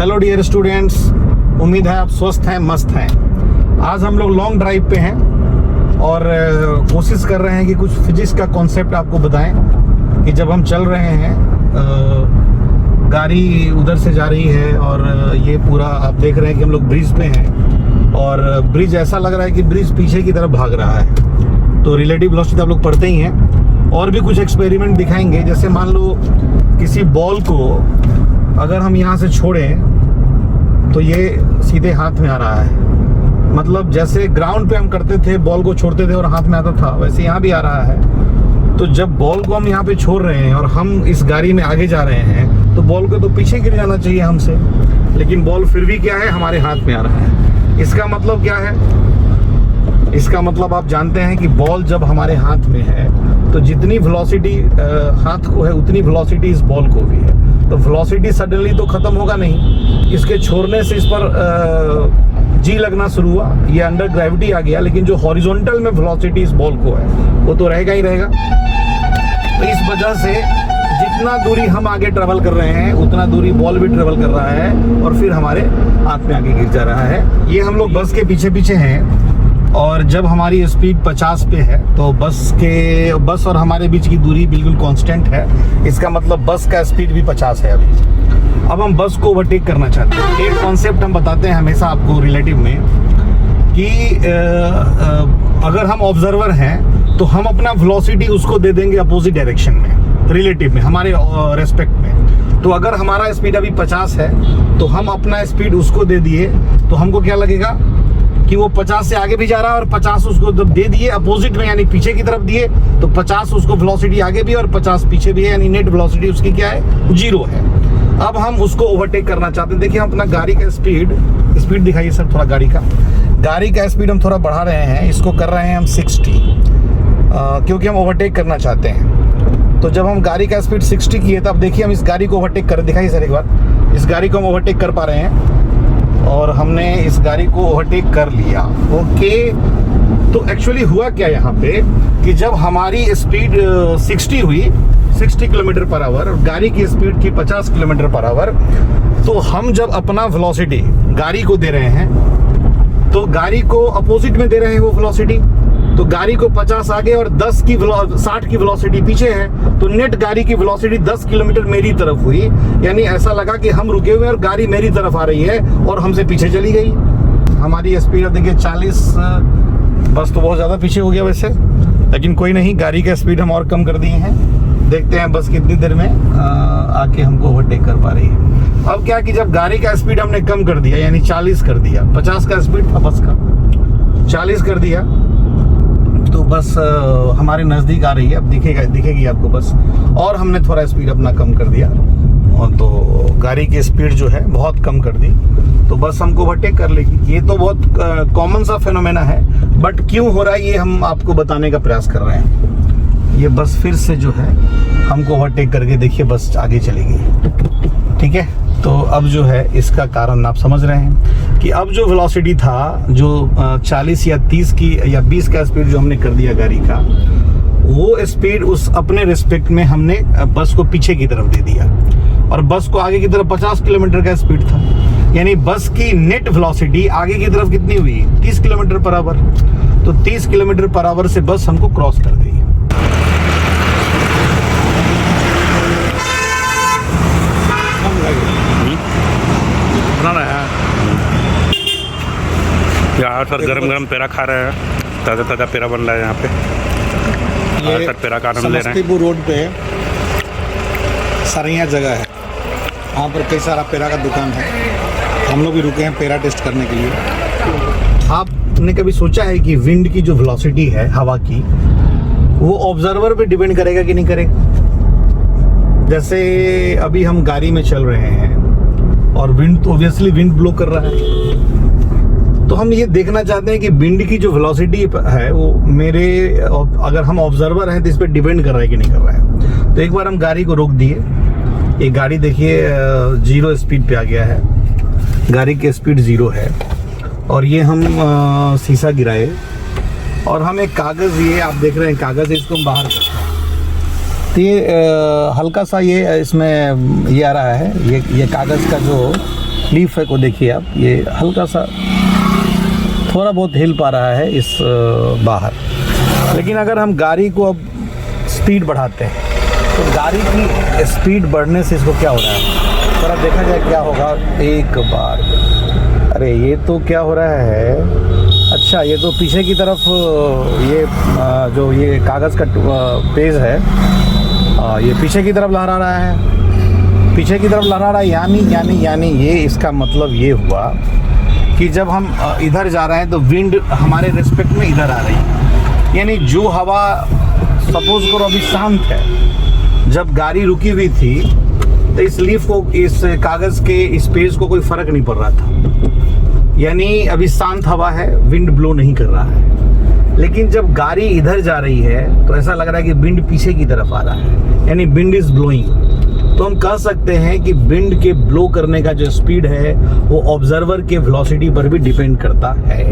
Hello dear students, उम्मीद है आप स्वस्थ हैं, मस्त हैं। आज हम लोग लॉन्ग ड्राइव पे हैं और कोशिश कर रहे हैं कि कुछ फिजिक्स का कॉन्सेप्ट आपको बताएं कि जब हम चल रहे हैं, गाड़ी उधर से जा रही है और ये पूरा आप देख रहे हैं कि हम लोग ब्रिज पे हैं और ब्रिज ऐसा लग रहा है कि ब्रिज पीछे की तरफ भाग रहा है। तो रिलेटिव वेलोसिटी आप लोग पढ़ते ही हैं। और भी कुछ एक्सपेरिमेंट दिखाएंगे, जैसे मान लो किसी बॉल को अगर हम यहाँ से छोड़ें तो ये सीधे हाथ में आ रहा है। मतलब जैसे ग्राउंड पे हम करते थे, बॉल को छोड़ते थे और हाथ में आता था, वैसे यहाँ भी आ रहा है। तो जब बॉल को हम यहाँ पे छोड़ रहे हैं और हम इस गाड़ी में आगे जा रहे हैं तो बॉल को तो पीछे गिर जाना चाहिए हमसे, लेकिन बॉल फिर भी क्या है, हमारे हाथ में आ रहा है। इसका मतलब क्या है? इसका मतलब आप जानते हैं कि बॉल जब हमारे हाथ में है तो जितनी वेलोसिटी हाथ को है उतनी वेलोसिटी इस बॉल को भी है। तो वेलोसिटी सडनली तो खत्म होगा नहीं, इसके छोड़ने से इस पर जी लगना शुरू हुआ, ये अंडर ग्रेविटी आ गया, लेकिन जो हॉरिजॉन्टल में वेलोसिटी इस बॉल को है वो तो रहेगा ही रहेगा। तो इस वजह से जितना दूरी हम आगे ट्रेवल कर रहे हैं उतना दूरी बॉल भी ट्रेवल कर रहा है और फिर हमारे हाथ में आगे गिर जा रहा है। ये हम लोग बस के पीछे पीछे हैं और जब हमारी स्पीड 50 पे है तो बस और हमारे बीच की दूरी बिल्कुल कांस्टेंट है। इसका मतलब बस का स्पीड भी 50 है अभी। अब हम बस को ओवरटेक करना चाहते हैं। एक कॉन्सेप्ट हम बताते हैं हमेशा आपको रिलेटिव में कि अगर हम ऑब्जर्वर हैं तो हम अपना वेलोसिटी उसको दे देंगे अपोजिट डायरेक्शन में, रिलेटिव में, हमारे रेस्पेक्ट में। तो अगर हमारा स्पीड अभी 50 है तो हम अपना स्पीड उसको दे दिए तो हमको क्या लगेगा कि वो 50 से आगे भी जा रहा है और 50 उसको जब दे दिए अपोजिट में, यानी पीछे की तरफ दिए, तो 50 उसको वेलोसिटी आगे भी और 50 पीछे भी है, यानी नेट वेलोसिटी उसकी क्या है, 0 है। अब हम उसको ओवरटेक करना चाहते हैं। देखिए हम अपना गाड़ी का स्पीड दिखाइए सर, थोड़ा गाड़ी का स्पीड हम थोड़ा बढ़ा रहे हैं, इसको कर रहे हैं हम 60, क्योंकि हम ओवरटेक करना चाहते हैं। तो जब हम गाड़ी का स्पीड 60 किए तब देखिए हम इस गाड़ी को ओवरटेक कर, दिखाइए सर एक बार, इस गाड़ी को हम ओवरटेक कर पा रहे हैं और हमने इस गाड़ी को ओवरटेक कर लिया। ओके, तो एक्चुअली हुआ क्या यहाँ पे कि जब हमारी स्पीड 60 हुई, 60 किलोमीटर पर आवर, और गाड़ी की स्पीड थी 50 किलोमीटर पर आवर, तो हम जब अपना वेलोसिटी गाड़ी को दे रहे हैं तो गाड़ी को अपोजिट में दे रहे हैं वो वेलोसिटी, तो गाड़ी को 50 आगे और 60 की वेलोसिटी पीछे है, तो नेट गाड़ी की वेलोसिटी 10 किलोमीटर मेरी तरफ हुई। यानी ऐसा लगा कि हम रुके हुए और गाड़ी मेरी तरफ आ रही है और हमसे पीछे चली गई। हमारी स्पीड देखिए 40, बस तो बहुत ज़्यादा पीछे हो गया वैसे, लेकिन कोई नहीं, गाड़ी का स्पीड हम और कम कर दिए हैं। देखते हैं बस कितनी देर में आके हमको ओवरटेक कर पा रही है। अब क्या कि जब गाड़ी का स्पीड हमने कम कर दिया, यानी 40 कर दिया, 50 का स्पीड था बस का, 40 कर दिया, तो बस हमारे नज़दीक आ रही है। अब दिखेगी आपको बस, और हमने थोड़ा स्पीड अपना कम कर दिया और तो गाड़ी की स्पीड जो है बहुत कम कर दी, तो बस हमको ओवरटेक कर लेगी। ये तो बहुत कॉमन सा फिनोमेना है, बट क्यों हो रहा है ये हम आपको बताने का प्रयास कर रहे हैं। ये बस फिर से जो है हमको ओवरटेक करके देखिए बस आगे चली गई, ठीक है। तो अब जो है इसका कारण आप समझ रहे हैं कि अब जो वेलोसिटी था, जो 40 या 30 की या 20 का स्पीड जो हमने कर दिया गाड़ी का, वो स्पीड उस अपने रिस्पेक्ट में हमने बस को पीछे की तरफ दे दिया और बस को आगे की तरफ 50 किलोमीटर का स्पीड था, यानी बस की नेट वेलोसिटी आगे की तरफ कितनी हुई, 30 किलोमीटर पर आवर। तो 30 किलोमीटर पर आवर से बस हमको क्रॉस कर गई। यहाँ सर गरम पेड़ा खा रहे हैं, ताज़ा पेड़ा बन रहा है यहाँ पे। ये सर पेड़ा का आनंद ले रहे हैं। समस्तीपुर रोड पे सरिया जगह है, वहाँ पर कई सारा पेड़ा का दुकान है। हम लोग भी रुके हैं पेड़ा टेस्ट करने के लिए। आपने कभी सोचा है कि विंड की जो वेलोसिटी है हवा की, वो ऑब्जर्वर पे डिपेंड करेगा कि नहीं करेगा? जैसे अभी हम गाड़ी में चल रहे हैं और विंड तो ऑब्वियसली विंड ब्लो कर रहा है, तो हम ये देखना चाहते हैं कि विंड की जो वेलोसिटी है वो मेरे, अगर हम ऑब्जर्वर हैं तो इस पर डिपेंड कर रहा है कि नहीं कर रहा है। तो एक बार हम गाड़ी को रोक दिए, ये गाड़ी देखिए 0 स्पीड पे आ गया है, गाड़ी की स्पीड 0 है, और ये हम शीशा गिराए और हम एक कागज़, ये आप देख रहे हैं कागज़, इसको हम बाहर करते हैं तो ये हल्का सा ये इसमें ये आ रहा है, ये कागज़ का जो लीफ है को देखिए आप, ये हल्का सा थोड़ा बहुत हिल पा रहा है इस बाहर। लेकिन अगर हम गाड़ी को अब स्पीड बढ़ाते हैं तो गाड़ी की स्पीड बढ़ने से इसको क्या हो रहा है, थोड़ा देखा जाए क्या होगा। एक बार, अरे ये तो क्या हो रहा है, अच्छा ये तो पीछे की तरफ ये जो ये कागज़ का पेज है ये पीछे की तरफ लहरा रहा है, पीछे की तरफ लहरा रहा है। यानी ये इसका मतलब ये हुआ कि जब हम इधर जा रहे हैं तो विंड हमारे रिस्पेक्ट में इधर आ रही है। यानी जो हवा सपोज करो अभी शांत है, जब गाड़ी रुकी हुई थी तो इस लीफ को, इस कागज़ के इस पेज को कोई फ़र्क नहीं पड़ रहा था। यानी अभी शांत हवा है, विंड ब्लो नहीं कर रहा है। लेकिन जब गाड़ी इधर जा रही है तो ऐसा लग रहा है कि विंड पीछे की तरफ आ रहा है, यानी विंड इज़ ब्लोइंग। तो हम कह सकते हैं कि विंड के ब्लो करने का जो स्पीड है वो ऑब्जर्वर के वेलोसिटी पर भी डिपेंड करता है।